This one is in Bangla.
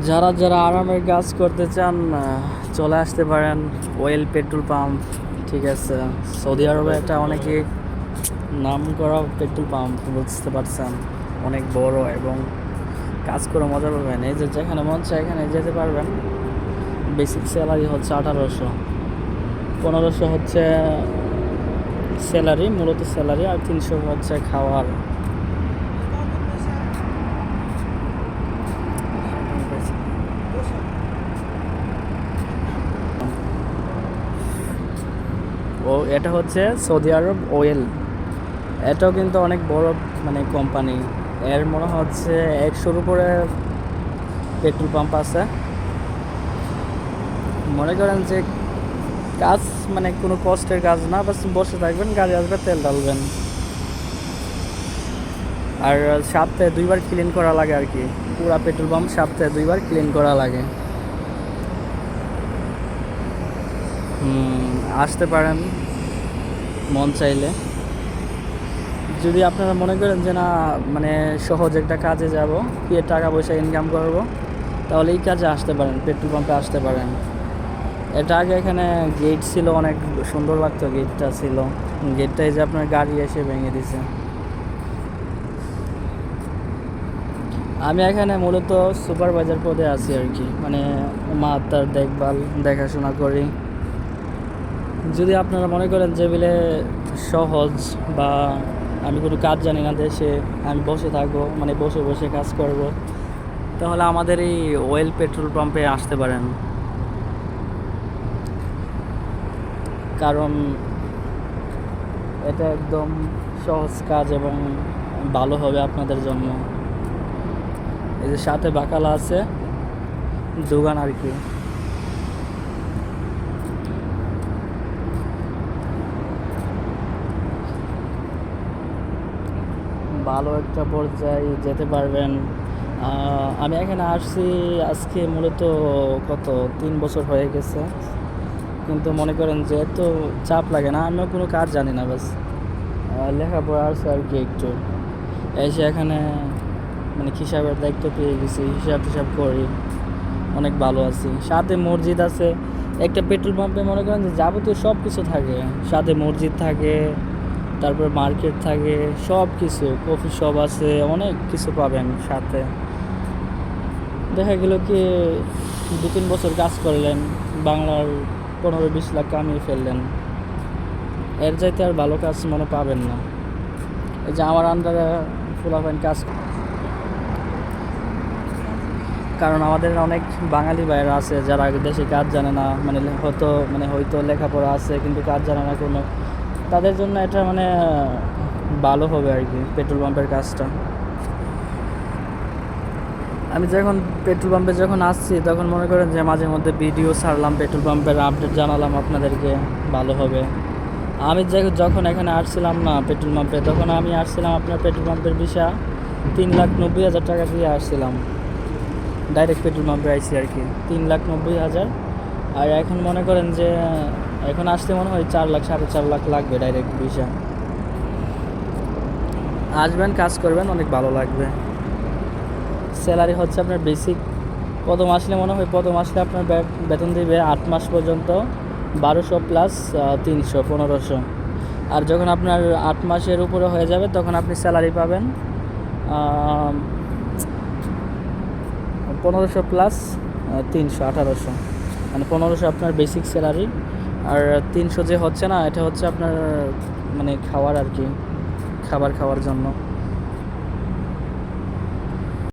যারা যারা আরামের কাজ করতে চান চলে আসতে পারেন ওয়েল পেট্রোল পাম্প। ঠিক আছে, সৌদি আরবে এটা অনেকে নাম করা পেট্রোল পাম্প, বুঝতে পারছেন, অনেক বড় এবং কাজ করে মজা পাবেন। এই যে যেখানে মন চায় এখানে যেতে পারবেন। বেসিক স্যালারি হচ্ছে 1800, 1500 হচ্ছে স্যালারি, মূলত স্যালারি, আর 300 হচ্ছে খাওয়ার। ও এটা হচ্ছে সৌদি আরব ওয়েল। এটাও কিন্তু অনেক বড় মানে কোম্পানি। এর মনে হচ্ছে 100-র উপরে পেট্রোল পাম্প আছে। মনে করেন যে কাজ মানে কোনো কষ্টের কাজ না, বাস বসে থাকবেন, গাড়ি আসবে, তেল ঢালবেন। আর সপ্তাহে 2বার ক্লিন করা লাগে আর কি। পুরা পেট্রোল পাম্প সপ্তাহে 2বার ক্লিন করা লাগে। আসতে পারেন মন চাইলে। যদি আপনারা মনে করেন যে না মানে সহজ একটা কাজে যাব, কি টাকা পয়সা ইনকাম করব, তাহলে এই কাজে আসতে পারেন, পেট্রোল পাম্পে আসতে পারেন। এটা আগে এখানে গেট ছিল, অনেক সুন্দর লাগতো গেটটা ছিল। গেটটাই যে আপনার গাড়ি এসে ভেঙে দিছে। আমি এখানে মূলত সুপারভাইজার পদে আছি আর কি, মানে তার দেখভাল দেখাশোনা করি। যদি আপনারা মনে করেন যে বলে সহজ বা আমি কোনো কাজ জানি না দেশে, আমি বসে থাকবো, মানে বসে বসে কাজ করব, তাহলে আমাদের এই ওয়েল পেট্রোল পাম্পে আসতে পারেন। কারণ এটা একদম সহজ কাজ এবং ভালো হবে আপনাদের জন্য। এই যে সাথে বাকালা আছে, দোকান আর কি। ভালো একটা পর্যায়ে যেতে পারবেন। আমি এখানে আসছি আজকে মূলত কত 3 বছর হয়ে গেছে, কিন্তু মনে করেন যে এত চাপ লাগে না। আমিও কোনো কাজ জানি না, বাস লেখাপড়া আছে আর কি একটু। এসে এখানে মানে হিসাবের দায়িত্ব পেয়ে গেছি, হিসাব টিসাব করি, অনেক ভালো আছি। সাথে মসজিদ আছে। একটা পেট্রোল পাম্পে মনে করেন যে যাবতীয় সব কিছু থাকে, সাথে মসজিদ থাকে, তারপর মার্কেট থাকে, সব কিছু, কফি শপ আছে, অনেক কিছু পাবেন সাথে। দেখা গেল কি 2-3 বছর কাজ করলেন, বাংলার 15-20 লাখ কামিয়ে ফেললেন। এর চাইতে আর ভালো কাজ মনে পাবেন না। এই যে আমার আন্ডারে ফুলাফাইন কাজ, কারণ আমাদের অনেক বাঙালি ভাইয়েরা আছে যারা দেশে কাজ জানে না, হয়তো লেখাপড়া আছে কিন্তু কাজ জানে না কোনো। তাদের জন্য এটা মানে ভালো হবে আর কি পেট্রোল পাম্পের কাজটা। আমি যখন পেট্রোল পাম্পে যখন আসছি তখন মনে করেন যে মাঝে মধ্যে ভিডিও ছাড়লাম, পেট্রোল পাম্পের আপডেট জানালাম আপনাদেরকে, ভালো হবে। আমি যখন এখানে আসছিলাম না পেট্রোল পাম্পে, তখন আমি আসছিলাম আপনার পেট্রোল পাম্পের ভিসা 3,90,000 টাকা দিয়ে আসছিলাম। ডাইরেক্ট পেট্রোল পাম্পে আইসি আর কি, 3,90,000। আর এখন মনে করেন যে এখন আসতে মনে হয় 4 লাখ 4.5 লাখ লাগবে ডাইরেক্ট ভিসা। আসবেন, কাজ করবেন, অনেক ভালো লাগবে। স্যালারি হচ্ছে আপনার বেসিক, প্রথম আসলে মনে হয় প্রথম আসলে আপনার বেতন দিবে 8 মাস পর্যন্ত 1200 প্লাস 300 1500। আর যখন আপনার 8 মাসের উপরে হয়ে যাবে তখন আপনি স্যালারি পাবেন 1500 প্লাস 300 1800, মানে 1500 আপনার বেসিক স্যালারি। আর 300 যে হচ্ছে না, এটা হচ্ছে আপনার মানে খাওয়ার আর কি, খাবার খাওয়ার জন্য।